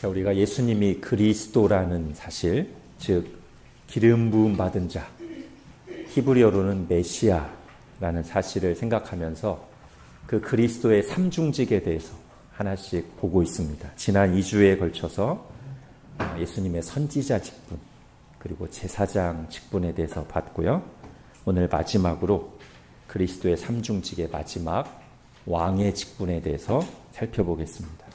우리가 예수님이 그리스도라는 사실, 즉 기름 부음 받은 자, 히브리어로는 메시아라는 사실을 생각하면서 그 그리스도의 삼중직에 대해서 하나씩 보고 있습니다. 지난 2주에 걸쳐서 예수님의 선지자 직분, 그리고 제사장 직분에 대해서 봤고요. 오늘 마지막으로 그리스도의 삼중직의 마지막 왕의 직분에 대해서 살펴보겠습니다.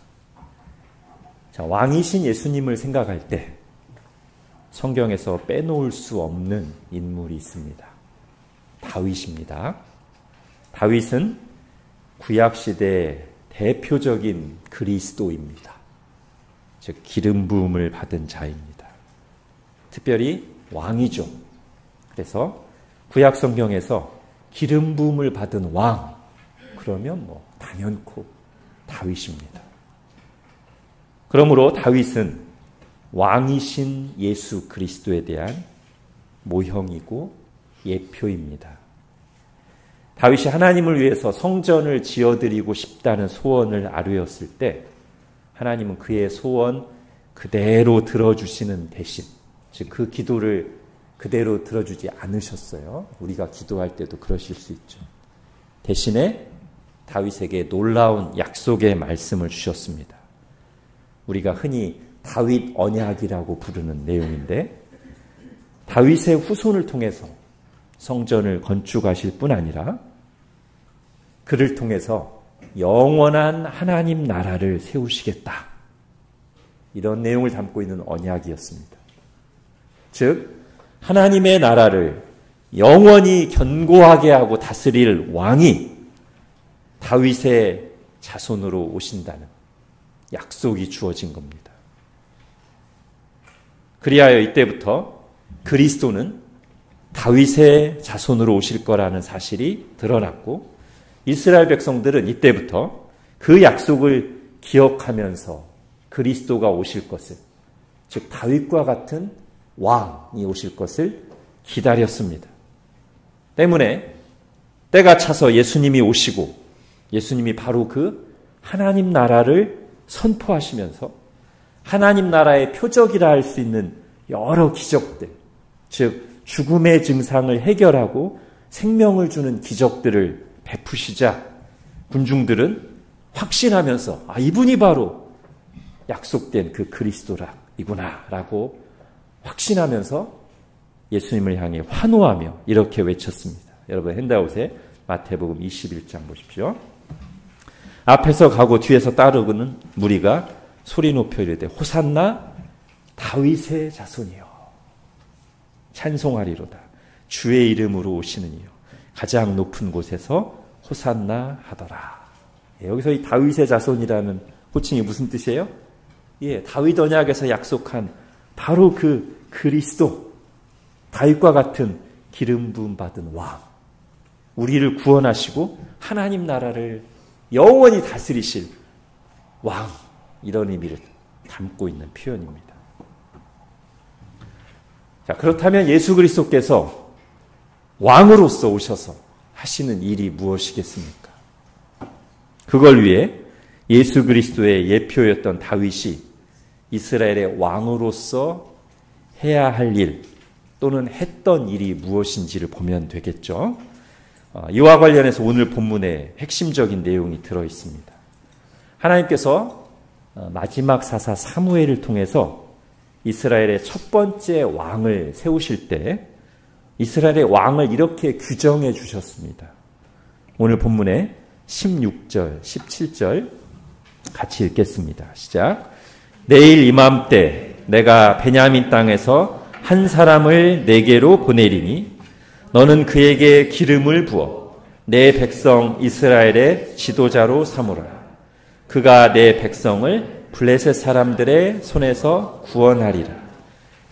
자, 왕이신 예수님을 생각할 때 성경에서 빼놓을 수 없는 인물이 있습니다. 다윗입니다. 다윗은 구약시대 대표적인 그리스도입니다. 즉 기름 부음을 받은 자입니다. 특별히 왕이죠. 그래서 구약 성경에서 기름 부음을 받은 왕, 그러면 단연코 다윗입니다. 그러므로 다윗은 왕이신 예수 그리스도에 대한 모형이고 예표입니다. 다윗이 하나님을 위해서 성전을 지어드리고 싶다는 소원을 아뢰었을 때 하나님은 그의 소원 그대로 들어주시는 대신, 즉 그 기도를 그대로 들어주지 않으셨어요. 우리가 기도할 때도 그러실 수 있죠. 대신에 다윗에게 놀라운 약속의 말씀을 주셨습니다. 우리가 흔히 다윗 언약이라고 부르는 내용인데, 다윗의 후손을 통해서 성전을 건축하실 뿐 아니라 그를 통해서 영원한 하나님 나라를 세우시겠다, 이런 내용을 담고 있는 언약이었습니다. 즉 하나님의 나라를 영원히 견고하게 하고 다스릴 왕이 다윗의 자손으로 오신다는 약속이 주어진 겁니다. 그리하여 이때부터 그리스도는 다윗의 자손으로 오실 거라는 사실이 드러났고, 이스라엘 백성들은 이때부터 그 약속을 기억하면서 그리스도가 오실 것을, 즉 다윗과 같은 왕이 오실 것을 기다렸습니다. 때문에 때가 차서 예수님이 오시고, 예수님이 바로 그 하나님 나라를 선포하시면서 하나님 나라의 표적이라 할 수 있는 여러 기적들, 즉 죽음의 증상을 해결하고 생명을 주는 기적들을 베푸시자 군중들은 확신하면서 이분이 바로 약속된 그 그리스도이구나 라고 확신하면서 예수님을 향해 환호하며 이렇게 외쳤습니다. 여러분 핸드아웃에 마태복음 21장 보십시오. 앞에서 가고 뒤에서 따르고는 무리가 소리 높여 이르되 호산나 다윗의 자손이여, 찬송하리로다. 주의 이름으로 오시는 이여, 가장 높은 곳에서 호산나 하더라. 여기서 이 다윗의 자손이라는 호칭이 무슨 뜻이에요? 다윗 언약에서 약속한 바로 그 그리스도, 다윗과 같은 기름 부음 받은 왕, 우리를 구원하시고 하나님 나라를 영원히 다스리실 왕, 이런 의미를 담고 있는 표현입니다. 자, 그렇다면 예수 그리스도께서 왕으로서 오셔서 하시는 일이 무엇이겠습니까? 그걸 위해 예수 그리스도의 예표였던 다윗이 이스라엘의 왕으로서 해야 할 일, 또는 했던 일이 무엇인지를 보면 되겠죠. 이와 관련해서 오늘 본문에 핵심적인 내용이 들어있습니다. 하나님께서 마지막 사사 사무엘을 통해서 이스라엘의 첫 번째 왕을 세우실 때 이스라엘의 왕을 이렇게 규정해 주셨습니다. 오늘 본문에 16절, 17절 같이 읽겠습니다. 시작. 내일 이맘때 내가 베냐민 땅에서 한 사람을 내게로 보내리니 너는 그에게 기름을 부어 내 백성 이스라엘의 지도자로 삼으라. 그가 내 백성을 블레셋 사람들의 손에서 구원하리라.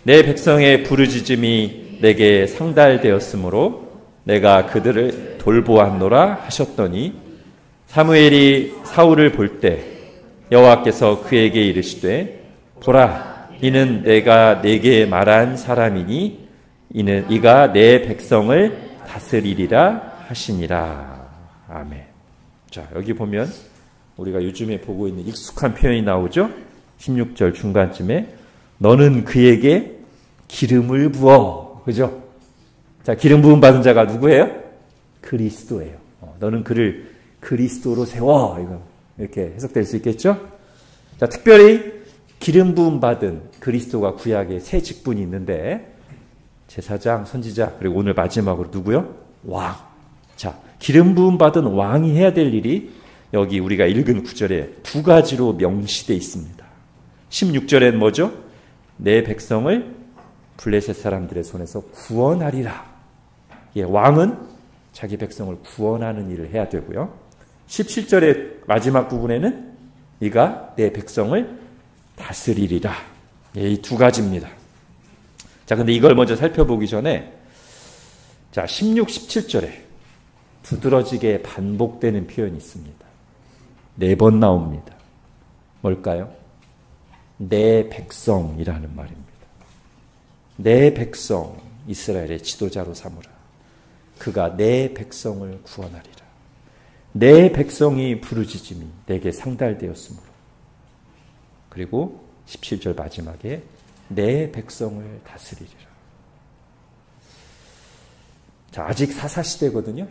내 백성의 부르짖음이 내게 상달되었으므로 내가 그들을 돌보았노라 하셨더니, 사무엘이 사울을 볼 때 여호와께서 그에게 이르시되 보라, 이는 내가 네게 말한 사람이니 이가 내 백성을 다스리리라 하시니라. 아멘. 자, 여기 보면 우리가 요즘에 보고 있는 익숙한 표현이 나오죠. 16절 중간쯤에 너는 그에게 기름을 부어. 그죠? 자, 기름 부음 받은 자가 누구예요? 그리스도예요. 너는 그를 그리스도로 세워. 이거 이렇게 해석될 수 있겠죠? 자, 특별히 기름 부음 받은 그리스도가 구약에 세 직분이 있는데 제사장, 선지자, 그리고 오늘 마지막으로 누구요? 왕. 자, 기름 부음 받은 왕이 해야 될 일이 여기 우리가 읽은 9절에 두 가지로 명시되어 있습니다. 16절엔 뭐죠? 내 백성을 블레셋 사람들의 손에서 구원하리라. 예, 왕은 자기 백성을 구원하는 일을 해야 되고요. 17절의 마지막 부분에는 네가 내 백성을 다스리리라. 예, 이 두 가지입니다. 자, 근데 이걸 먼저 살펴보기 전에 자, 16, 17절에 두드러지게 반복되는 표현이 있습니다. 4번 나옵니다. 뭘까요? 내 백성이라는 말입니다. 내 백성 이스라엘의 지도자로 삼으라. 그가 내 백성을 구원하리라. 내 백성이 부르짖음이 내게 상달되었으므로. 그리고 17절 마지막에 내 백성을 다스리리라. 자, 아직 사사시대거든요.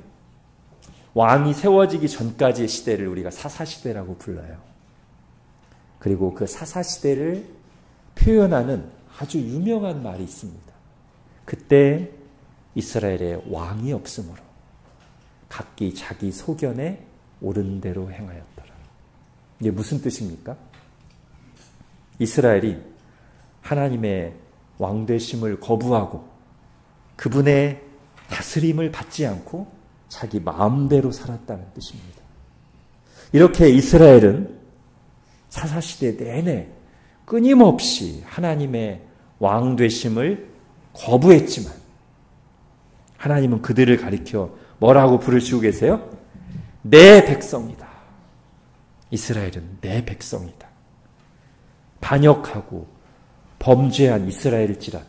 왕이 세워지기 전까지의 시대를 우리가 사사시대라고 불러요. 그리고 그 사사시대를 표현하는 아주 유명한 말이 있습니다. 그때 이스라엘에 왕이 없으므로 각기 자기 소견에 옳은 대로 행하였더라. 이게 무슨 뜻입니까? 이스라엘이 하나님의 왕되심을 거부하고 그분의 다스림을 받지 않고 자기 마음대로 살았다는 뜻입니다. 이렇게 이스라엘은 사사시대 내내 끊임없이 하나님의 왕되심을 거부했지만 하나님은 그들을 가리켜 뭐라고 부르시고 계세요? 내 백성이다. 이스라엘은 내 백성이다. 반역하고 범죄한 이스라엘일지라도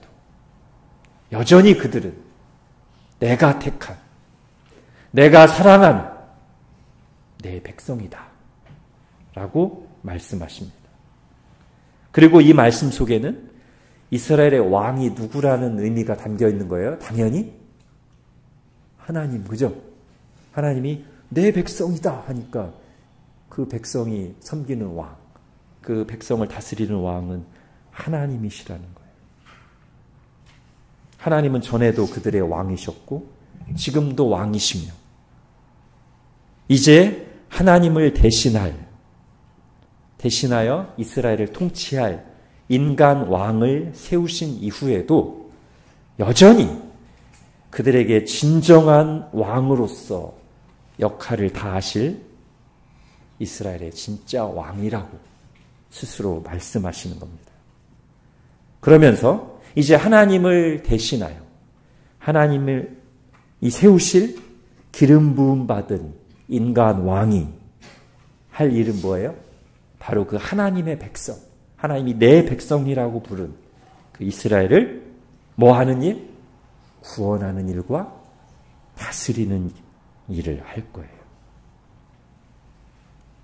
여전히 그들은 내가 택한, 내가 사랑한 내 백성이다. 라고 말씀하십니다. 그리고 이 말씀 속에는 이스라엘의 왕이 누구라는 의미가 담겨 있는 거예요. 당연히 하나님, 그죠? 하나님이 내 백성이다 하니까 그 백성이 섬기는 왕, 그 백성을 다스리는 왕은 하나님이시라는 거예요. 하나님은 전에도 그들의 왕이셨고 지금도 왕이시며 이제 하나님을 대신하여 이스라엘을 통치할 인간 왕을 세우신 이후에도 여전히 그들에게 진정한 왕으로서 역할을 다하실 이스라엘의 진짜 왕이라고 스스로 말씀하시는 겁니다. 그러면서 이제 하나님을 대신하여 하나님을 세우실 기름 부음 받은 인간 왕이 할 일은 뭐예요? 바로 그 하나님의 백성, 하나님이 내 백성이라고 부른 그 이스라엘을 뭐 하는 일? 구원하는 일과 다스리는 일을 할 거예요.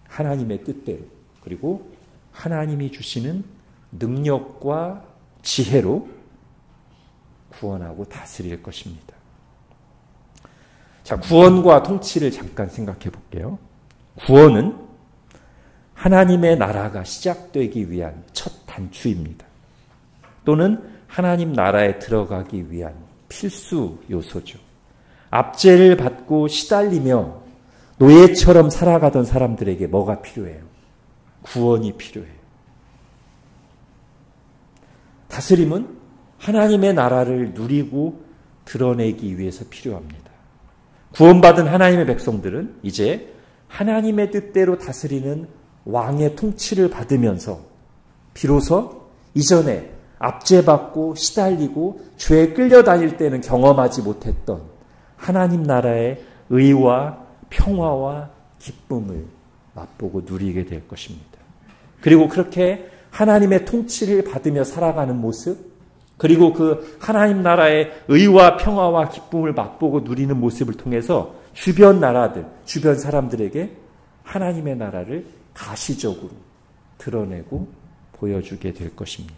하나님의 뜻대로, 그리고 하나님이 주시는 능력과 지혜로 구원하고 다스릴 것입니다. 자, 구원과 통치를 잠깐 생각해 볼게요. 구원은 하나님의 나라가 시작되기 위한 첫 단추입니다. 또는 하나님 나라에 들어가기 위한 필수 요소죠. 압제를 받고 시달리며 노예처럼 살아가던 사람들에게 뭐가 필요해요? 구원이 필요해요. 다스림은 하나님의 나라를 누리고 드러내기 위해서 필요합니다. 구원받은 하나님의 백성들은 이제 하나님의 뜻대로 다스리는 왕의 통치를 받으면서 비로소 이전에 압제받고 시달리고 죄에 끌려다닐 때는 경험하지 못했던 하나님 나라의 의와 평화와 기쁨을 맛보고 누리게 될 것입니다. 그리고 그렇게 하나님의 통치를 받으며 살아가는 모습, 그리고 그 하나님 나라의 의와 평화와 기쁨을 맛보고 누리는 모습을 통해서 주변 나라들, 주변 사람들에게 하나님의 나라를 가시적으로 드러내고 보여주게 될 것입니다.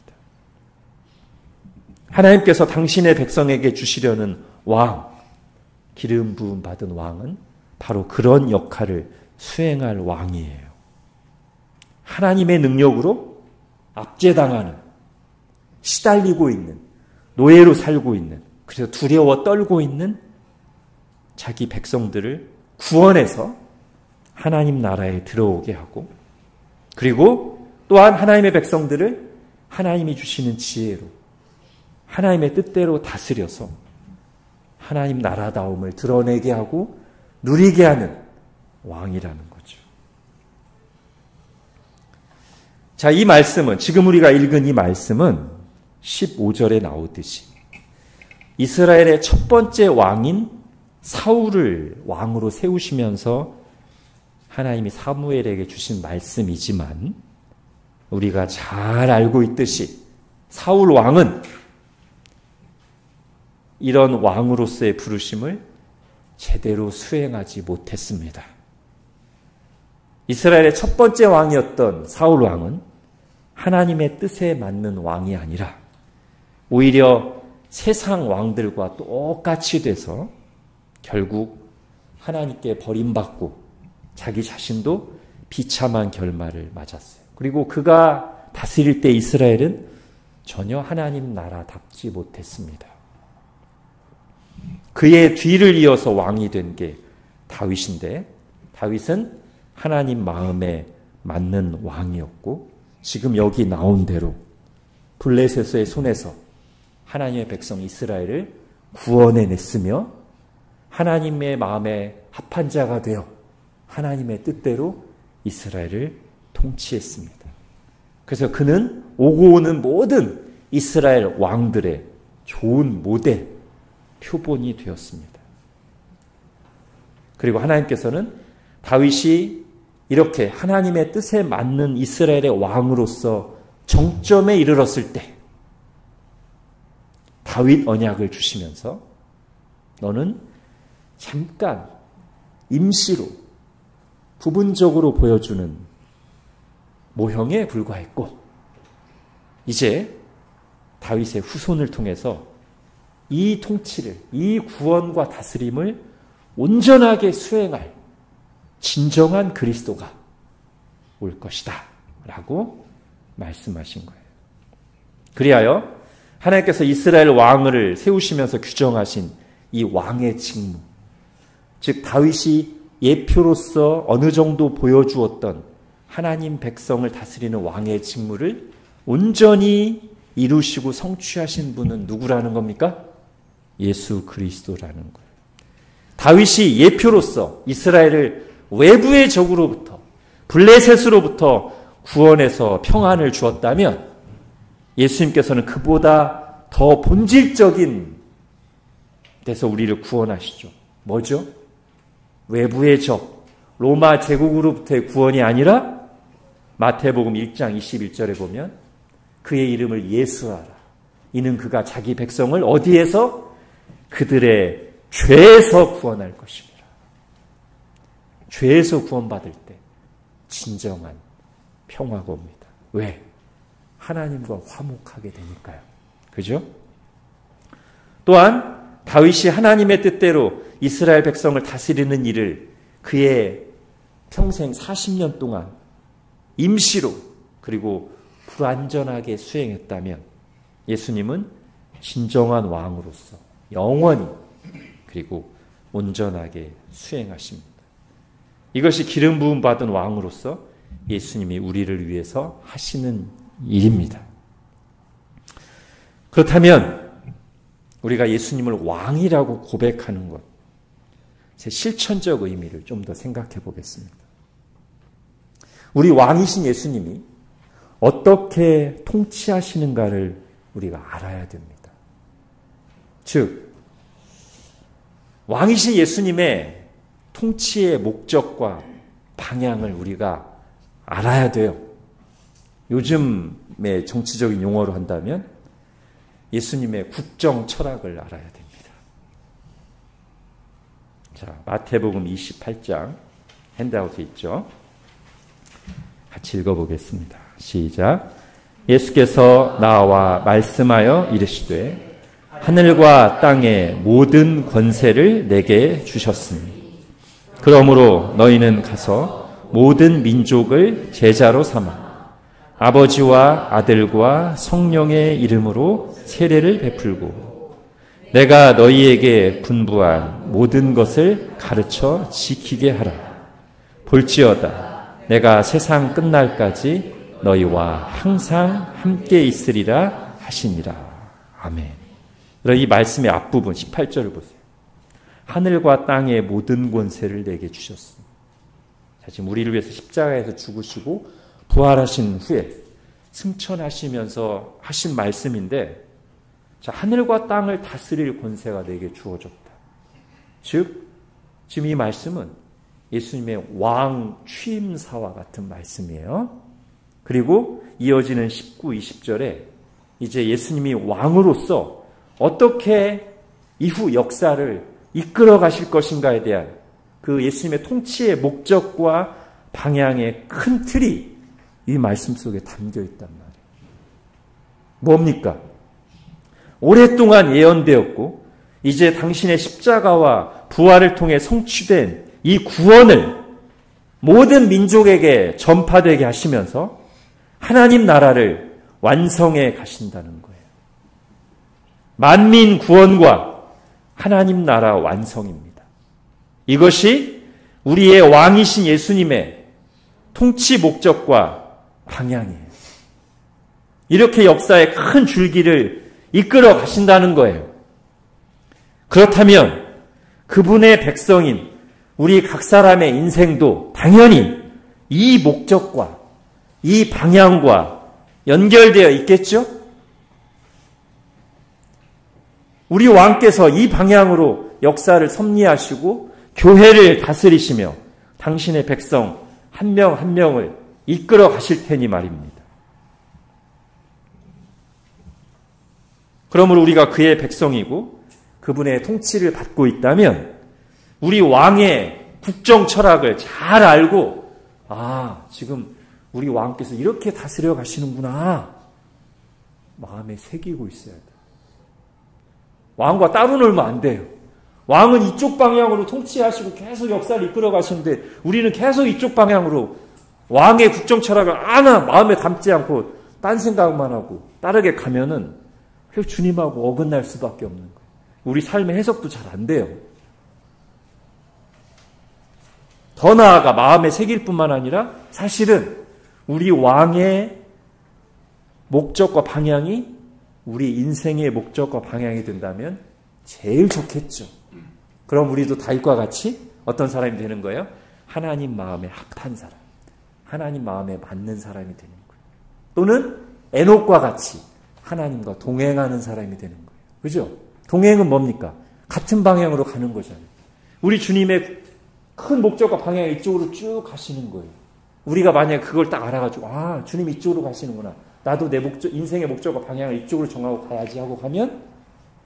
하나님께서 당신의 백성에게 주시려는 왕, 기름 부음 받은 왕은 바로 그런 역할을 수행할 왕이에요. 하나님의 능력으로 압제당하는, 시달리고 있는, 노예로 살고 있는, 그래서 두려워 떨고 있는 자기 백성들을 구원해서 하나님 나라에 들어오게 하고, 그리고 또한 하나님의 백성들을 하나님이 주시는 지혜로, 하나님의 뜻대로 다스려서 하나님 나라다움을 드러내게 하고 누리게 하는 왕이라는 거죠. 자, 이 말씀은, 지금 우리가 읽은 이 말씀은 15절에 나오듯이 이스라엘의 첫 번째 왕인 사울을 왕으로 세우시면서 하나님이 사무엘에게 주신 말씀이지만, 우리가 잘 알고 있듯이 사울 왕은 이런 왕으로서의 부르심을 제대로 수행하지 못했습니다. 이스라엘의 첫 번째 왕이었던 사울 왕은 하나님의 뜻에 맞는 왕이 아니라 오히려 세상 왕들과 똑같이 돼서 결국 하나님께 버림받고 자기 자신도 비참한 결말을 맞았어요. 그리고 그가 다스릴 때 이스라엘은 전혀 하나님 나라답지 못했습니다. 그의 뒤를 이어서 왕이 된 게 다윗인데, 다윗은 하나님 마음에 맞는 왕이었고, 지금 여기 나온 대로 블레셋의 손에서 하나님의 백성 이스라엘을 구원해냈으며 하나님의 마음에 합한 자가 되어 하나님의 뜻대로 이스라엘을 통치했습니다. 그래서 그는 오고 오는 모든 이스라엘 왕들의 좋은 모델, 표본이 되었습니다. 그리고 하나님께서는 다윗이 이렇게 하나님의 뜻에 맞는 이스라엘의 왕으로서 정점에 이르렀을 때 다윗 언약을 주시면서 너는 잠깐 임시로 부분적으로 보여주는 모형에 불과했고, 이제 다윗의 후손을 통해서 이 통치를, 이 구원과 다스림을 온전하게 수행할 진정한 그리스도가 올 것이다 라고 말씀하신 거예요. 그리하여 하나님께서 이스라엘 왕을 세우시면서 규정하신 이 왕의 직무, 즉 다윗이 예표로서 어느 정도 보여주었던 하나님 백성을 다스리는 왕의 직무를 온전히 이루시고 성취하신 분은 누구라는 겁니까? 예수 그리스도라는 거예요. 다윗이 예표로서 이스라엘을 외부의 적으로부터, 블레셋으로부터 구원해서 평안을 주었다면 예수님께서는 그보다 더 본질적인 데서 우리를 구원하시죠. 뭐죠? 외부의 적, 로마 제국으로부터의 구원이 아니라 마태복음 1장 21절에 보면 그의 이름을 예수하라. 이는 그가 자기 백성을 어디에서? 그들의 죄에서 구원할 것입니다. 죄에서 구원받을 때 진정한 평화가 옵니다. 왜? 하나님과 화목하게 되니까요. 그죠? 또한 다윗이 하나님의 뜻대로 이스라엘 백성을 다스리는 일을 그의 평생 40년 동안 임시로 그리고 불완전하게 수행했다면 예수님은 진정한 왕으로서 영원히 그리고 온전하게 수행하십니다. 이것이 기름 부음 받은 왕으로서 예수님이 우리를 위해서 하시는 일입니다. 그렇다면 우리가 예수님을 왕이라고 고백하는 것, 제 실천적 의미를 좀 더 생각해 보겠습니다. 우리 왕이신 예수님이 어떻게 통치하시는가를 우리가 알아야 됩니다. 즉, 왕이신 예수님의 통치의 목적과 방향을 우리가 알아야 돼요. 요즘의 정치적인 용어로 한다면 예수님의 국정 철학을 알아야 됩니다. 자, 마태복음 28장 핸드아웃에 있죠. 같이 읽어보겠습니다. 시작. 예수께서 나와 말씀하여 이르시되 하늘과 땅의 모든 권세를 내게 주셨으니 그러므로 너희는 가서 모든 민족을 제자로 삼아 아버지와 아들과 성령의 이름으로 세례를 베풀고 내가 너희에게 분부한 모든 것을 가르쳐 지키게 하라. 볼지어다 내가 세상 끝날까지 너희와 항상 함께 있으리라 하시니라. 아멘. 이 말씀의 앞부분 18절을 보세요. 하늘과 땅의 모든 권세를 내게 주셨습니다. 자, 지금 우리를 위해서 십자가에서 죽으시고 부활하신 후에 승천하시면서 하신 말씀인데, 자, 하늘과 땅을 다스릴 권세가 내게 주어졌다. 즉, 지금 이 말씀은 예수님의 왕 취임사와 같은 말씀이에요. 그리고 이어지는 19, 20절에 이제 예수님이 왕으로서 어떻게 이후 역사를 이끌어 가실 것인가에 대한 그 예수님의 통치의 목적과 방향의 큰 틀이 이 말씀 속에 담겨 있단 말이에요. 뭡니까? 오랫동안 예언되었고 이제 당신의 십자가와 부활을 통해 성취된 이 구원을 모든 민족에게 전파되게 하시면서 하나님 나라를 완성해 가신다는 거예요. 만민 구원과 하나님 나라 완성입니다. 이것이 우리의 왕이신 예수님의 통치 목적과 방향이에요. 이렇게 역사의 큰 줄기를 이끌어 가신다는 거예요. 그렇다면 그분의 백성인 우리 각 사람의 인생도 당연히 이 목적과 이 방향과 연결되어 있겠죠? 우리 왕께서 이 방향으로 역사를 섭리하시고 교회를 다스리시며 당신의 백성 한 명 한 명을 이끌어 가실 테니 말입니다. 그러므로 우리가 그의 백성이고 그분의 통치를 받고 있다면 우리 왕의 국정 철학을 잘 알고, 아, 지금 우리 왕께서 이렇게 다스려 가시는구나, 마음에 새기고 있어야 돼요. 왕과 따로 놀면 안 돼요. 왕은 이쪽 방향으로 통치하시고 계속 역사를 이끌어 가시는데 우리는 계속 이쪽 방향으로 왕의 국정 철학을 하나 마음에 담지 않고 딴 생각만 하고 따르게 가면은 주님하고 어긋날 수밖에 없는 거예요. 우리 삶의 해석도 잘 안 돼요. 더 나아가 마음에 새길 뿐만 아니라 사실은 우리 왕의 목적과 방향이 우리 인생의 목적과 방향이 된다면 제일 좋겠죠. 그럼 우리도 다윗과 같이 어떤 사람이 되는 거예요? 하나님 마음에 합한 사람, 하나님 마음에 맞는 사람이 되는 거예요. 또는 에녹과 같이 하나님과 동행하는 사람이 되는 거예요. 그죠? 동행은 뭡니까? 같은 방향으로 가는 거잖아요. 우리 주님의 큰 목적과 방향이 이쪽으로 쭉 가시는 거예요. 우리가 만약에 그걸 딱 알아가지고, 아, 주님 이쪽으로 가시는구나, 나도 내 인생의 목적과 방향을 이쪽으로 정하고 가야지 하고 가면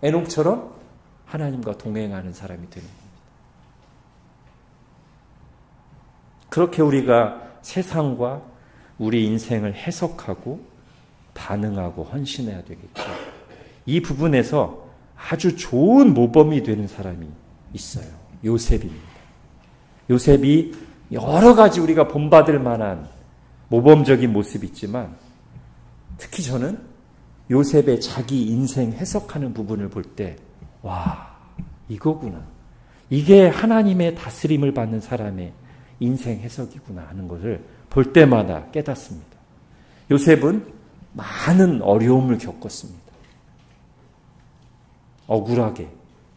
에녹처럼 하나님과 동행하는 사람이 되는 겁니다. 그렇게 우리가 세상과 우리 인생을 해석하고 반응하고 헌신해야 되겠죠. 이 부분에서 아주 좋은 모범이 되는 사람이 있어요. 요셉입니다. 요셉이 여러 가지 우리가 본받을 만한 모범적인 모습이 있지만 특히 저는 요셉의 자기 인생 해석하는 부분을 볼 때, 와, 이거구나. 이게 하나님의 다스림을 받는 사람의 인생 해석이구나 하는 것을 볼 때마다 깨닫습니다. 요셉은 많은 어려움을 겪었습니다. 억울하게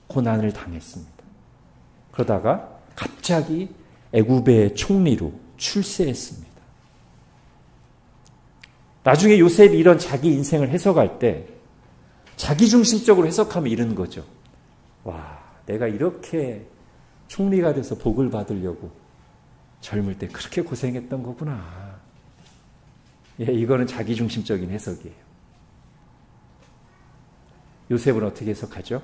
고난을 당했습니다. 그러다가 갑자기 애굽의 총리로 출세했습니다. 나중에 요셉이 이런 자기 인생을 해석할 때 자기중심적으로 해석하면 이런 거죠. 와, 내가 이렇게 총리가 돼서 복을 받으려고 젊을 때 그렇게 고생했던 거구나. 예, 이거는 자기중심적인 해석이에요. 요셉은 어떻게 해석하죠?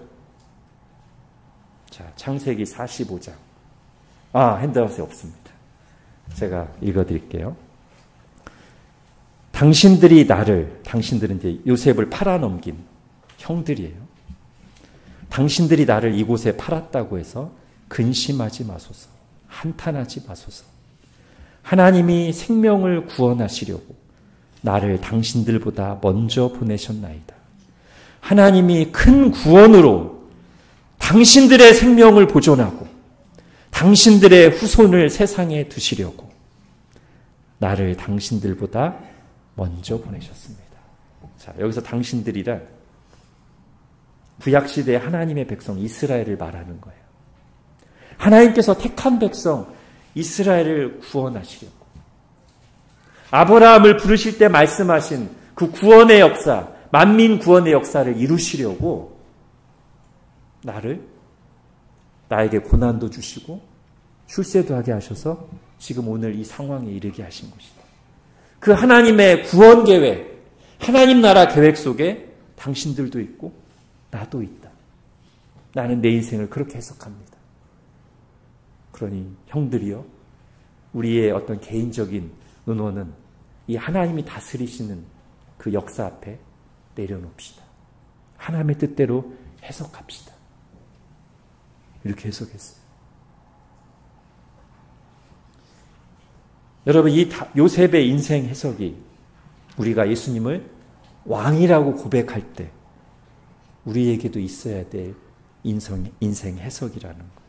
자, 창세기 45장. 핸드아웃에 없습니다. 제가 읽어드릴게요. 당신들은 이제 요셉을 팔아넘긴 형들이에요. 당신들이 나를 이곳에 팔았다고 해서 근심하지 마소서. 한탄하지 마소서. 하나님이 생명을 구원하시려고 나를 당신들보다 먼저 보내셨나이다. 하나님이 큰 구원으로 당신들의 생명을 보존하고 당신들의 후손을 세상에 두시려고 나를 당신들보다 먼저 보내셨습니다. 자, 여기서 당신들이란 구약시대의 하나님의 백성 이스라엘을 말하는 거예요. 하나님께서 택한 백성 이스라엘을 구원하시려고 아브라함을 부르실 때 말씀하신 그 구원의 역사, 만민 구원의 역사를 이루시려고 나에게 고난도 주시고 출세도 하게 하셔서 지금 오늘 이 상황에 이르게 하신 것이다. 그 하나님의 구원 계획, 하나님 나라 계획 속에 당신들도 있고 나도 있다. 나는 내 인생을 그렇게 해석합니다. 그러니 형들이요, 우리의 어떤 개인적인 의논은 이 하나님이 다스리시는 그 역사 앞에 내려놓읍시다. 하나님의 뜻대로 해석합시다. 이렇게 해석했어요. 여러분, 이 요셉의 인생 해석이 우리가 예수님을 왕이라고 고백할 때 우리에게도 있어야 될 인생 해석이라는 것.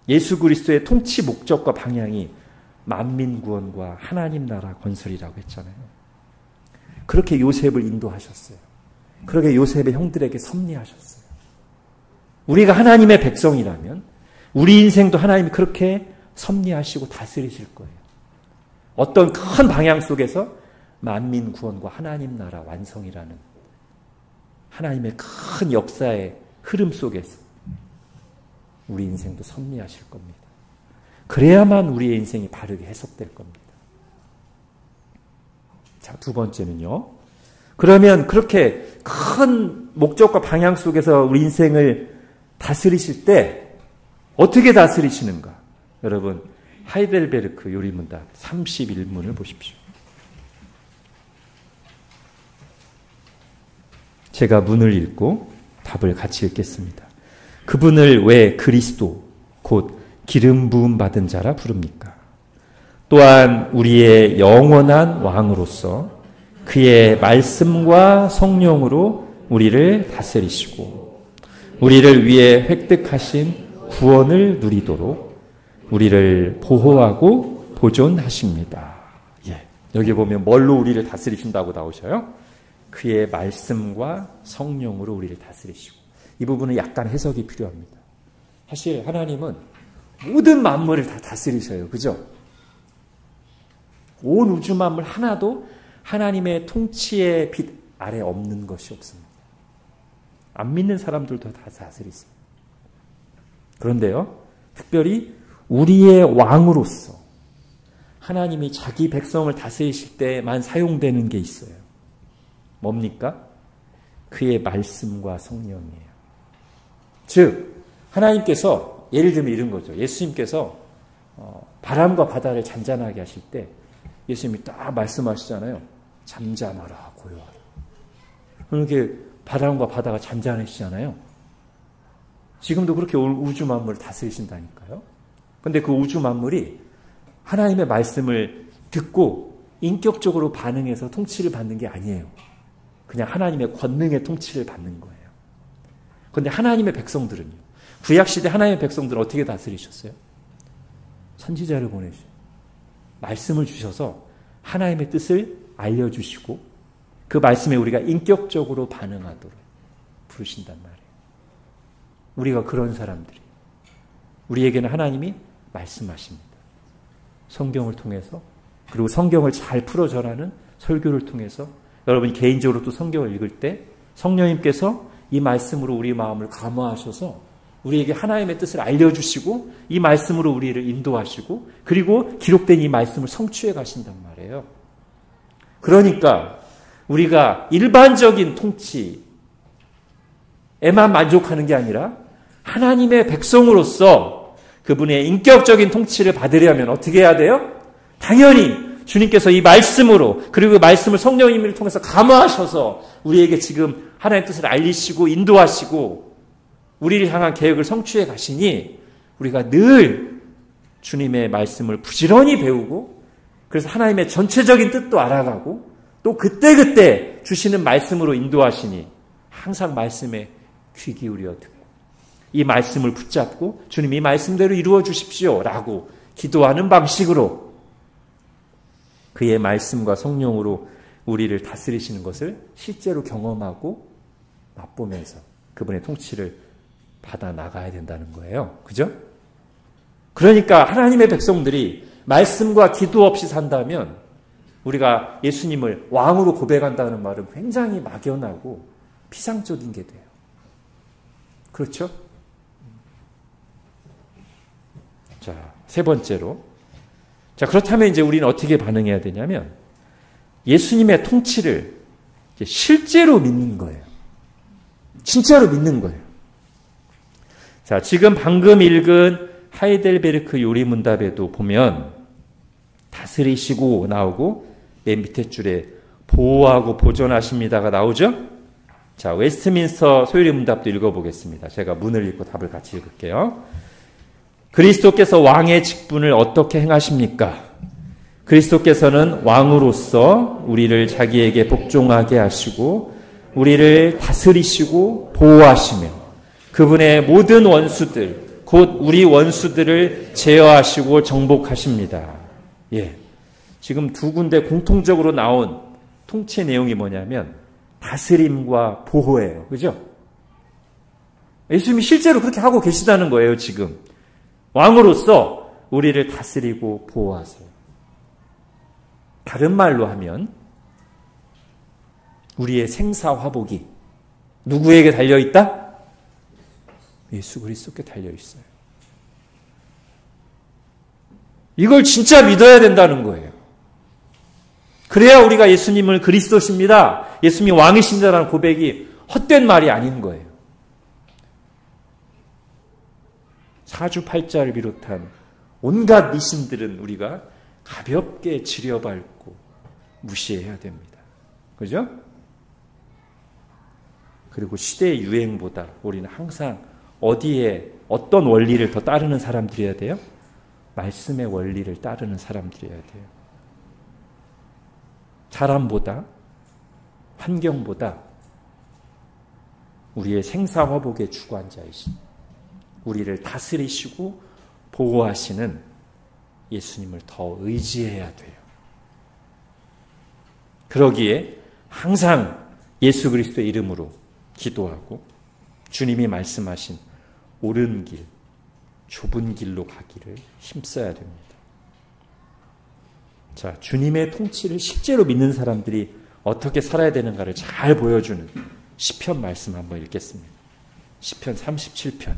예수 그리스도의 통치 목적과 방향이 만민 구원과 하나님 나라 건설이라고 했잖아요. 그렇게 요셉을 인도하셨어요. 그렇게 요셉의 형들에게 섭리하셨어요. 우리가 하나님의 백성이라면 우리 인생도 하나님이 그렇게 섭리하시고 다스리실 거예요. 어떤 큰 방향 속에서 만민 구원과 하나님 나라 완성이라는 하나님의 큰 역사의 흐름 속에서 우리 인생도 섭리하실 겁니다. 그래야만 우리의 인생이 바르게 해석될 겁니다. 자, 두 번째는요. 그러면 그렇게 큰 목적과 방향 속에서 우리 인생을 다스리실 때 어떻게 다스리시는가? 여러분, 하이델베르크 요리문답 31문을 보십시오. 제가 문을 읽고 답을 같이 읽겠습니다. 그분을 왜 그리스도, 곧 기름 부음 받은 자라 부릅니까? 또한 우리의 영원한 왕으로서 그의 말씀과 성령으로 우리를 다스리시고 우리를 위해 획득하신 구원을 누리도록 우리를 보호하고 보존하십니다. 예, 여기 보면 뭘로 우리를 다스리신다고 나오셔요? 그의 말씀과 성령으로 우리를 다스리시고. 이 부분은 약간 해석이 필요합니다. 사실 하나님은 모든 만물을 다 다스리셔요. 그죠? 온 우주 만물 하나도 하나님의 통치의 빛 아래 없는 것이 없습니다. 안 믿는 사람들도 다 다스리십니다. 그런데요, 특별히 우리의 왕으로서 하나님이 자기 백성을 다스리실 때만 사용되는 게 있어요. 뭡니까? 그의 말씀과 성령이에요. 즉, 하나님께서 예를 들면 이런 거죠. 예수님께서 바람과 바다를 잔잔하게 하실 때 예수님이 딱 말씀하시잖아요. 잠잠하라, 고요하라. 그렇게 바람과 바다가 잠잠해지잖아요. 지금도 그렇게 우주 만물을 다스리신다니까요. 그런데 그 우주 만물이 하나님의 말씀을 듣고 인격적으로 반응해서 통치를 받는 게 아니에요. 그냥 하나님의 권능의 통치를 받는 거예요. 그런데 하나님의 백성들은요. 구약시대 하나님의 백성들은 어떻게 다스리셨어요? 선지자를 보내주셔요. 말씀을 주셔서 하나님의 뜻을 알려주시고 그 말씀에 우리가 인격적으로 반응하도록 부르신단 말이에요. 우리가 그런 사람들이에요. 우리에게는 하나님이 말씀하십니다. 성경을 통해서, 그리고 성경을 잘 풀어 전하는 설교를 통해서, 여러분이 개인적으로 또 성경을 읽을 때 성령님께서 이 말씀으로 우리 마음을 감화하셔서 우리에게 하나님의 뜻을 알려주시고 이 말씀으로 우리를 인도하시고 그리고 기록된 이 말씀을 성취해 가신단 말이에요. 그러니까 우리가 일반적인 통치에만 만족하는 게 아니라 하나님의 백성으로서 그분의 인격적인 통치를 받으려면 어떻게 해야 돼요? 당연히 주님께서 이 말씀으로 그리고 그 말씀을 성령님을 통해서 감화하셔서 우리에게 지금 하나님의 뜻을 알리시고 인도하시고 우리를 향한 계획을 성취해 가시니 우리가 늘 주님의 말씀을 부지런히 배우고 그래서 하나님의 전체적인 뜻도 알아가고 또 그때그때 주시는 말씀으로 인도하시니 항상 말씀에 귀 기울여 듣고 이 말씀을 붙잡고 주님 이 말씀대로 이루어 주십시오 라고 기도하는 방식으로 그의 말씀과 성령으로 우리를 다스리시는 것을 실제로 경험하고 맛보면서 그분의 통치를 받아 나가야 된다는 거예요. 그죠? 그러니까 하나님의 백성들이 말씀과 기도 없이 산다면 우리가 예수님을 왕으로 고백한다는 말은 굉장히 막연하고 피상적인 게 돼요. 그렇죠? 자, 세 번째로. 자, 그렇다면 이제 우리는 어떻게 반응해야 되냐면 예수님의 통치를 이제 실제로 믿는 거예요. 진짜로 믿는 거예요. 자, 지금 방금 읽은 하이델베르크 요리문답에도 보면 다스리시고 나오고 맨 밑에 줄에 보호하고 보존하십니다가 나오죠? 자, 웨스트민스터 소요리문답도 읽어보겠습니다. 제가 문을 읽고 답을 같이 읽을게요. 그리스도께서 왕의 직분을 어떻게 행하십니까? 그리스도께서는 왕으로서 우리를 자기에게 복종하게 하시고 우리를 다스리시고 보호하시며 그분의 모든 원수들 곧 우리 원수들을 제어하시고 정복하십니다. 예, 지금 두 군데 공통적으로 나온 통치 내용이 뭐냐면 다스림과 보호예요. 그죠? 예수님이 실제로 그렇게 하고 계시다는 거예요. 지금 왕으로서 우리를 다스리고 보호하세요. 다른 말로 하면 우리의 생사화복이 누구에게 달려있다? 예수 그리스도께 달려있어요. 이걸 진짜 믿어야 된다는 거예요. 그래야 우리가 예수님을 그리스도십니다, 예수님이 왕이십니다라는 고백이 헛된 말이 아닌 거예요. 사주팔자를 비롯한 온갖 미신들은 우리가 가볍게 지려밟고 무시해야 됩니다. 그죠? 그리고 시대의 유행보다 우리는 항상 어디에 어떤 원리를 더 따르는 사람들이어야 돼요? 말씀의 원리를 따르는 사람들이어야 돼요. 사람보다 환경보다 우리의 생사화복의 주관자이신 우리를 다스리시고 보호하시는 예수님을 더 의지해야 돼요. 그러기에 항상 예수 그리스도의 이름으로 기도하고 주님이 말씀하신 옳은 길, 좁은 길로 가기를 힘써야 됩니다. 자, 주님의 통치를 실제로 믿는 사람들이 어떻게 살아야 되는가를 잘 보여주는 시편 말씀 한번 읽겠습니다. 시편 37편.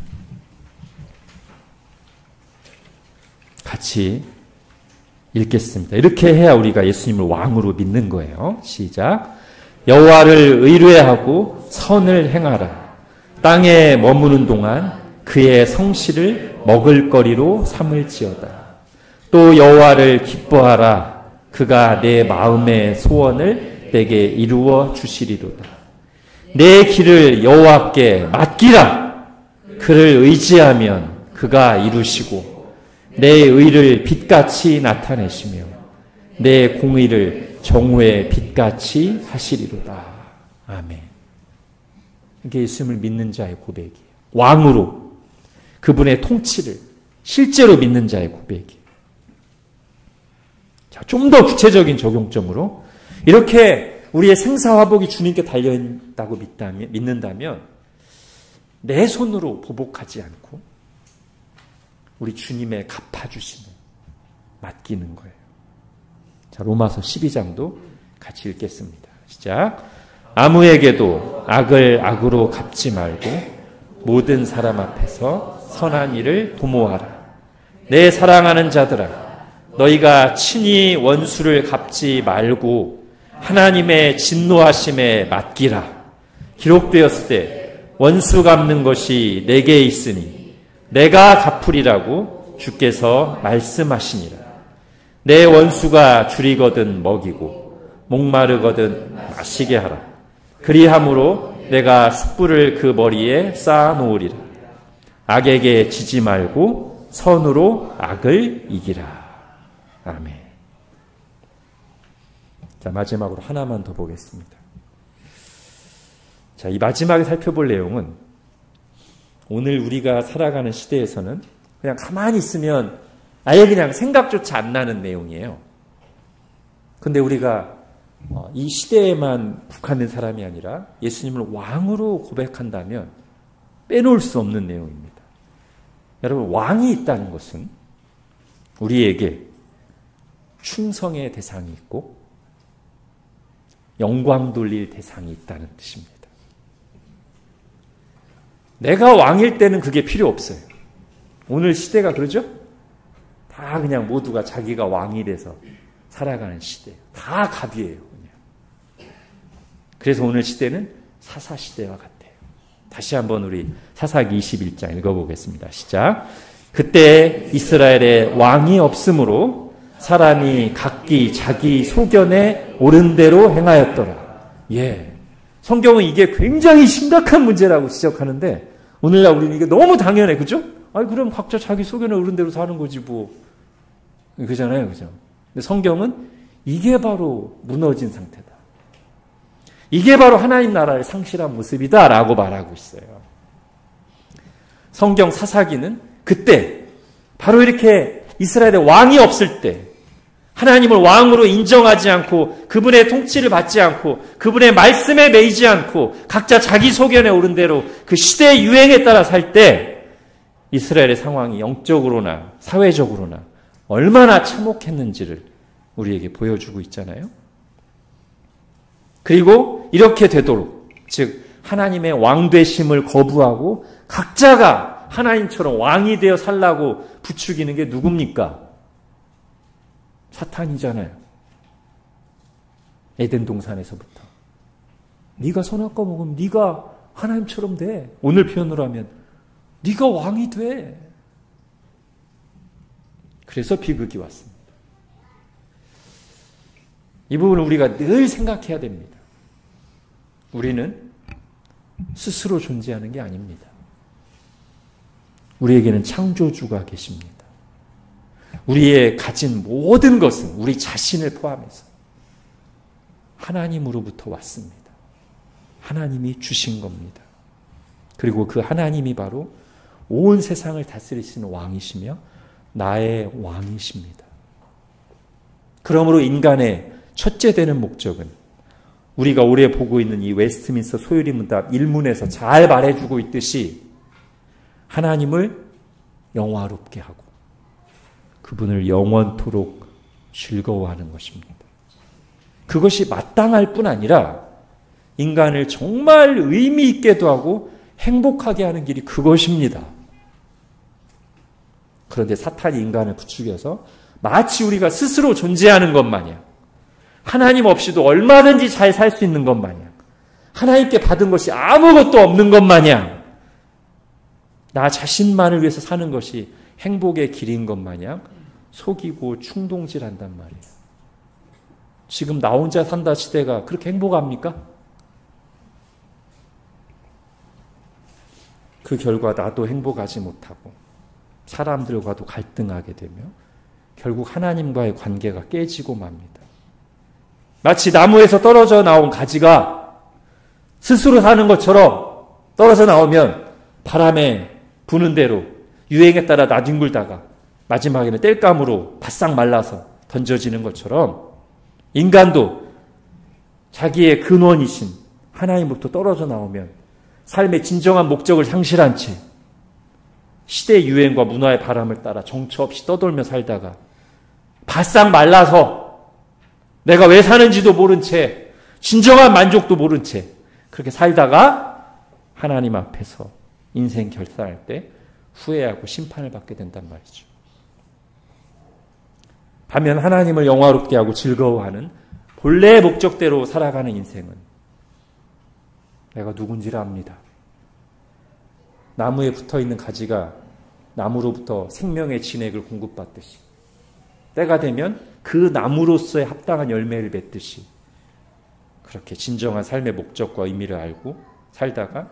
같이 읽겠습니다. 이렇게 해야 우리가 예수님을 왕으로 믿는 거예요. 시작. 여호와를 의뢰하고 선을 행하라. 땅에 머무는 동안 그의 성실을 먹을거리로 삼을지어다. 또 여호와를 기뻐하라. 그가 내 마음의 소원을 내게 이루어 주시리로다. 내 길을 여호와께 맡기라. 그를 의지하면 그가 이루시고 내 의를 빛같이 나타내시며 내 공의를 정오의 빛같이 하시리로다. 아멘. 이게 예수님을 믿는 자의 고백이에요. 왕으로 그분의 통치를 실제로 믿는 자의 고백이에요. 자, 좀 더 구체적인 적용점으로 이렇게 우리의 생사화복이 주님께 달려있다고 믿는다면 내 손으로 보복하지 않고 우리 주님의 갚아주심을 맡기는 거예요. 자, 로마서 12장도 같이 읽겠습니다. 시작. 아무에게도 악을 악으로 갚지 말고 모든 사람 앞에서 선한 일을 도모하라. 내 사랑하는 자들아, 너희가 친히 원수를 갚지 말고 하나님의 진노하심에 맡기라. 기록되었을 때 원수 갚는 것이 내게 있으니 내가 갚으리라고 주께서 말씀하시니라. 내 원수가 줄이거든 먹이고 목마르거든 마시게 하라. 그리함으로 내가 숯불을 그 머리에 쌓아 놓으리라. 악에게 지지 말고 선으로 악을 이기라. 아멘. 자, 마지막으로 하나만 더 보겠습니다. 자, 이 마지막에 살펴볼 내용은 오늘 우리가 살아가는 시대에서는 그냥 가만히 있으면 아예 그냥 생각조차 안 나는 내용이에요. 근데 우리가 이 시대에만 국한된 사람이 아니라 예수님을 왕으로 고백한다면 빼놓을 수 없는 내용입니다. 여러분, 왕이 있다는 것은 우리에게 충성의 대상이 있고 영광 돌릴 대상이 있다는 뜻입니다. 내가 왕일 때는 그게 필요 없어요. 오늘 시대가 그러죠? 다 그냥 모두가 자기가 왕이 돼서 살아가는 시대예요. 다 갑이에요. 그냥. 그래서 오늘 시대는 사사시대와 같아요. 다시 한번 우리 사사기 21장 읽어보겠습니다. 시작. 그때 이스라엘에 왕이 없으므로 사람이 각기 자기 소견에 옳은 대로 행하였더라. 예. 성경은 이게 굉장히 심각한 문제라고 지적하는데 오늘날 우리는 이게 너무 당연해. 그죠? 아니, 그럼 각자 자기 소견에 옳은 대로 사는 거지 뭐. 그잖아요. 그죠? 근데 성경은 이게 바로 무너진 상태다. 이게 바로 하나님 나라의 상실한 모습이다 라고 말하고 있어요. 성경 사사기는 그때 바로 이렇게 이스라엘에 왕이 없을 때 하나님을 왕으로 인정하지 않고 그분의 통치를 받지 않고 그분의 말씀에 매이지 않고 각자 자기 소견에 오른 대로 그 시대의 유행에 따라 살 때 이스라엘의 상황이 영적으로나 사회적으로나 얼마나 참혹했는지를 우리에게 보여주고 있잖아요. 그리고 이렇게 되도록, 즉 하나님의 왕되심을 거부하고 각자가 하나님처럼 왕이 되어 살라고 부추기는 게 누굽니까? 사탄이잖아요. 에덴 동산에서부터. 네가 선악과 먹으면 네가 하나님처럼 돼. 오늘 표현으로 하면 네가 왕이 돼. 그래서 비극이 왔습니다. 이 부분을 우리가 늘 생각해야 됩니다. 우리는 스스로 존재하는 게 아닙니다. 우리에게는 창조주가 계십니다. 우리의 가진 모든 것은 우리 자신을 포함해서 하나님으로부터 왔습니다. 하나님이 주신 겁니다. 그리고 그 하나님이 바로 온 세상을 다스리시는 왕이시며 나의 왕이십니다. 그러므로 인간의 첫째 되는 목적은 우리가 오래 보고 있는 이 웨스트민스터 소유리 문답 1문에서 잘 말해주고 있듯이 하나님을 영화롭게 하고 그분을 영원토록 즐거워하는 것입니다. 그것이 마땅할 뿐 아니라 인간을 정말 의미 있게도 하고 행복하게 하는 길이 그것입니다. 그런데 사탄이 인간을 부추겨서 마치 우리가 스스로 존재하는 것 마냥 하나님 없이도 얼마든지 잘 살 수 있는 것 마냥 하나님께 받은 것이 아무것도 없는 것 마냥 나 자신만을 위해서 사는 것이 행복의 길인 것 마냥 속이고 충동질한단 말이에요. 지금 나 혼자 산다 시대가 그렇게 행복합니까? 그 결과 나도 행복하지 못하고 사람들과도 갈등하게 되며 결국 하나님과의 관계가 깨지고 맙니다. 마치 나무에서 떨어져 나온 가지가 스스로 사는 것처럼 떨어져 나오면 바람에 부는 대로 유행에 따라 나뒹굴다가 마지막에는 땔감으로 바싹 말라서 던져지는 것처럼 인간도 자기의 근원이신 하나님부터 떨어져 나오면 삶의 진정한 목적을 상실한 채 시대의 유행과 문화의 바람을 따라 정처 없이 떠돌며 살다가 바싹 말라서 내가 왜 사는지도 모른 채 진정한 만족도 모른 채 그렇게 살다가 하나님 앞에서 인생 결산할 때 후회하고 심판을 받게 된단 말이죠. 반면 하나님을 영화롭게 하고 즐거워하는 본래의 목적대로 살아가는 인생은 내가 누군지를 압니다. 나무에 붙어있는 가지가 나무로부터 생명의 진액을 공급받듯이 때가 되면 그 나무로서의 합당한 열매를 맺듯이 그렇게 진정한 삶의 목적과 의미를 알고 살다가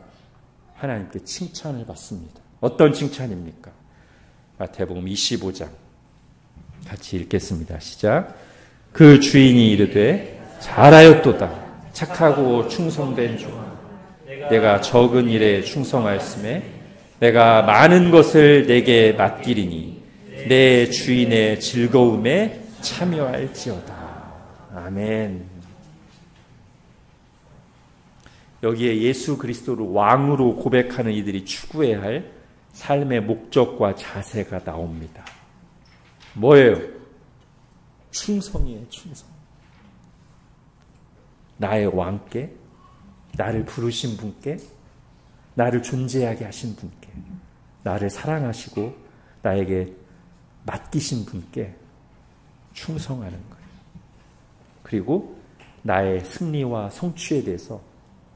하나님께 칭찬을 받습니다. 어떤 칭찬입니까? 마태복음 25장 같이 읽겠습니다. 시작. 그 주인이 이르되 잘하였도다. 착하고 충성된 종아. 내가 적은 일에 충성하였음에 내가 많은 것을 내게 맡기리니 내 주인의 즐거움에 참여할지어다. 아멘. 여기에 예수 그리스도를 왕으로 고백하는 이들이 추구해야 할 삶의 목적과 자세가 나옵니다. 뭐예요? 충성이에요. 충성. 나의 왕께, 나를 부르신 분께, 나를 존재하게 하신 분께, 나를 사랑하시고 나에게 맡기신 분께 충성하는 거예요. 그리고 나의 승리와 성취에 대해서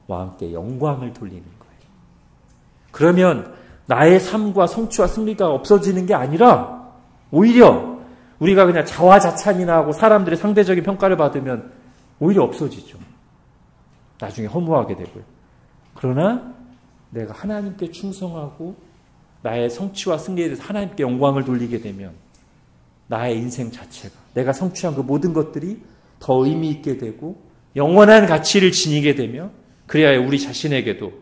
왕께 영광을 돌리는 거예요. 그러면 나의 삶과 성취와 승리가 없어지는 게 아니라 오히려 우리가 그냥 자화자찬이나 하고 사람들의 상대적인 평가를 받으면 오히려 없어지죠. 나중에 허무하게 되고요. 그러나 내가 하나님께 충성하고 나의 성취와 승리에 대해서 하나님께 영광을 돌리게 되면 나의 인생 자체가, 내가 성취한 그 모든 것들이 더 의미 있게 되고 영원한 가치를 지니게 되며, 그래야 우리 자신에게도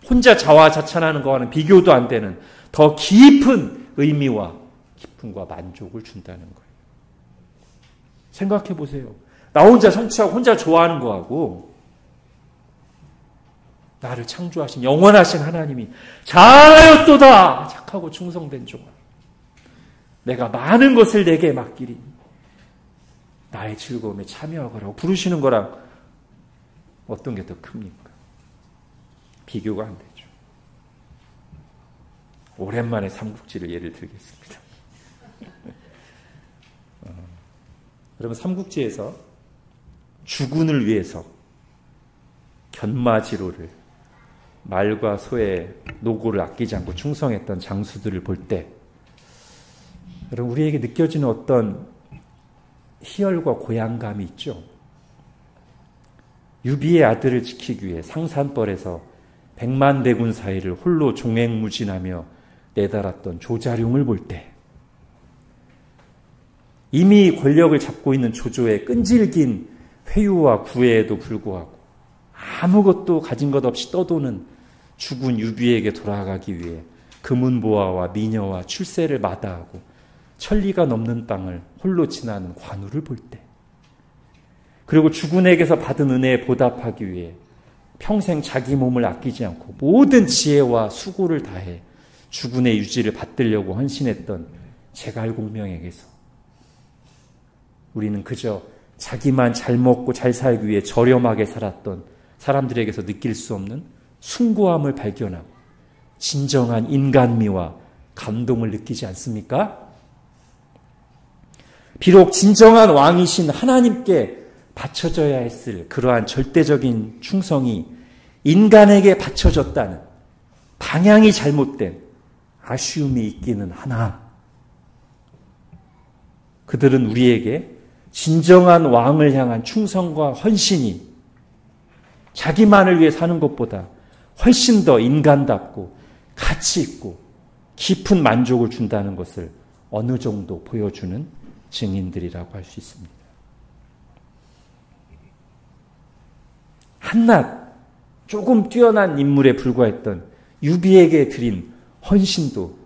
혼자 자화자찬하는 거와는 비교도 안 되는 더 깊은 의미와 기쁨과 만족을 준다는 거예요. 생각해 보세요. 나 혼자 성취하고 혼자 좋아하는 거하고 나를 창조하신 영원하신 하나님이 잘하였도다. 착하고 충성된 종아. 내가 많은 것을 내게 맡기리니 나의 즐거움에 참여하거라고 부르시는 거랑 어떤 게 더 큽니까? 비교가 안 되죠. 오랜만에 삼국지를 예를 들겠습니다. 여러분, 삼국지에서 주군을 위해서 견마지로를, 말과 소의 노고를 아끼지 않고 충성했던 장수들을 볼 때 여러분, 우리에게 느껴지는 어떤 희열과 고향감이 있죠. 유비의 아들을 지키기 위해 상산벌에서 100만 대군 사이를 홀로 종횡무진하며 내달았던 조자룡을 볼 때, 이미 권력을 잡고 있는 조조의 끈질긴 회유와 구애에도 불구하고 아무것도 가진 것 없이 떠도는 죽은 유비에게 돌아가기 위해 금은보화와 미녀와 출세를 마다하고 천리가 넘는 땅을 홀로 지나는 관우를 볼 때, 그리고 주군에게서 받은 은혜에 보답하기 위해 평생 자기 몸을 아끼지 않고 모든 지혜와 수고를 다해 주군의 유지를 받들려고 헌신했던 제갈공명에게서 우리는 그저 자기만 잘 먹고 잘 살기 위해 저렴하게 살았던 사람들에게서 느낄 수 없는 숭고함을 발견하고 진정한 인간미와 감동을 느끼지 않습니까? 비록 진정한 왕이신 하나님께 바쳐져야 했을 그러한 절대적인 충성이 인간에게 바쳐졌다는 방향이 잘못된 아쉬움이 있기는 하나, 그들은 우리에게 진정한 왕을 향한 충성과 헌신이 자기만을 위해 사는 것보다 훨씬 더 인간답고 가치 있고 깊은 만족을 준다는 것을 어느 정도 보여주는 증인들이라고 할 수 있습니다. 한낱 조금 뛰어난 인물에 불과했던 유비에게 드린 헌신도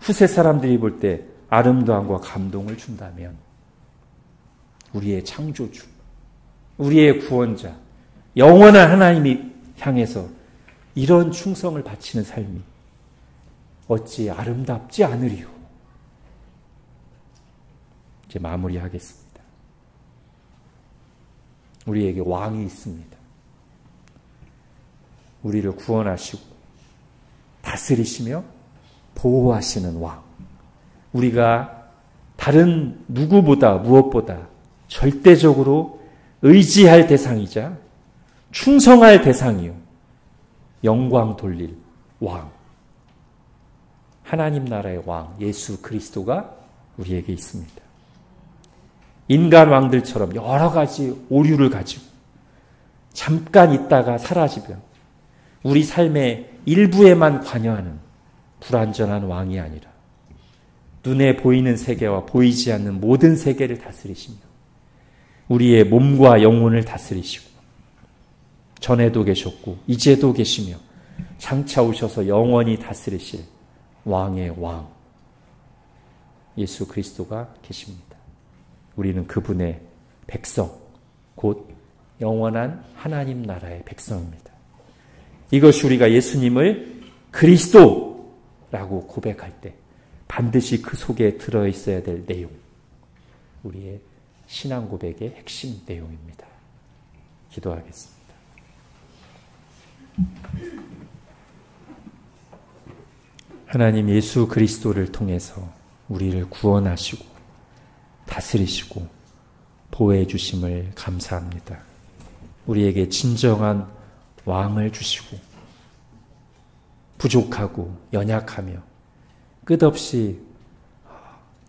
후세 사람들이 볼 때 아름다움과 감동을 준다면, 우리의 창조주, 우리의 구원자, 영원한 하나님이 향해서 이런 충성을 바치는 삶이 어찌 아름답지 않으리요. 이제 마무리하겠습니다. 우리에게 왕이 있습니다. 우리를 구원하시고 다스리시며 보호하시는 왕. 우리가 다른 누구보다 무엇보다 절대적으로 의지할 대상이자 충성할 대상이요, 영광 돌릴 왕, 하나님 나라의 왕 예수 그리스도가 우리에게 있습니다. 인간 왕들처럼 여러 가지 오류를 가지고 잠깐 있다가 사라지면 우리 삶의 일부에만 관여하는 불완전한 왕이 아니라 눈에 보이는 세계와 보이지 않는 모든 세계를 다스리시며 우리의 몸과 영혼을 다스리시고 전에도 계셨고 이제도 계시며 장차 오셔서 영원히 다스리실 왕의 왕 예수 그리스도가 계십니다. 우리는 그분의 백성, 곧 영원한 하나님 나라의 백성입니다. 이것이 우리가 예수님을 그리스도라고 고백할 때 반드시 그 속에 들어있어야 될 내용, 우리의 신앙 고백의 핵심 내용입니다. 기도하겠습니다. 하나님 예수 그리스도를 통해서 우리를 구원하시고 다스리시고 보호해 주심을 감사합니다. 우리에게 진정한 왕을 주시고 부족하고 연약하며 끝없이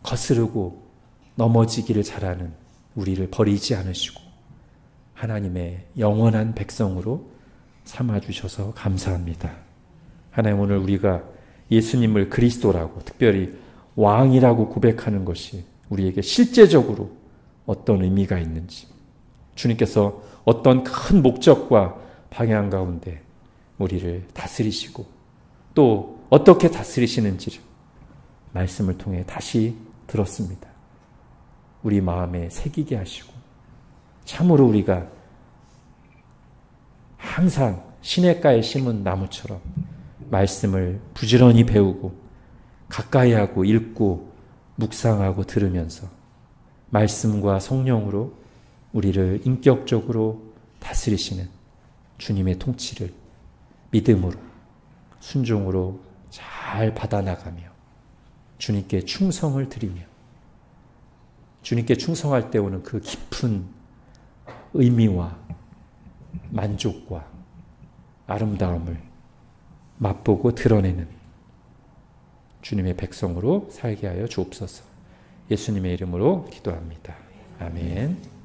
거스르고 넘어지기를 잘하는 우리를 버리지 않으시고 하나님의 영원한 백성으로 삼아주셔서 감사합니다. 하나님 오늘 우리가 예수님을 그리스도라고 특별히 왕이라고 고백하는 것이 우리에게 실제적으로 어떤 의미가 있는지 주님께서 어떤 큰 목적과 방향 가운데 우리를 다스리시고 또 어떻게 다스리시는지를 말씀을 통해 다시 들었습니다. 우리 마음에 새기게 하시고 참으로 우리가 항상 시냇가에 심은 나무처럼 말씀을 부지런히 배우고 가까이 하고 읽고 묵상하고 들으면서 말씀과 성령으로 우리를 인격적으로 다스리시는 주님의 통치를 믿음으로 순종으로 잘 받아나가며 주님께 충성을 드리며 주님께 충성할 때 오는 그 깊은 의미와 만족과 아름다움을 맛보고 드러내는 주님의 백성으로 살게 하여 주옵소서. 예수님의 이름으로 기도합니다. 아멘.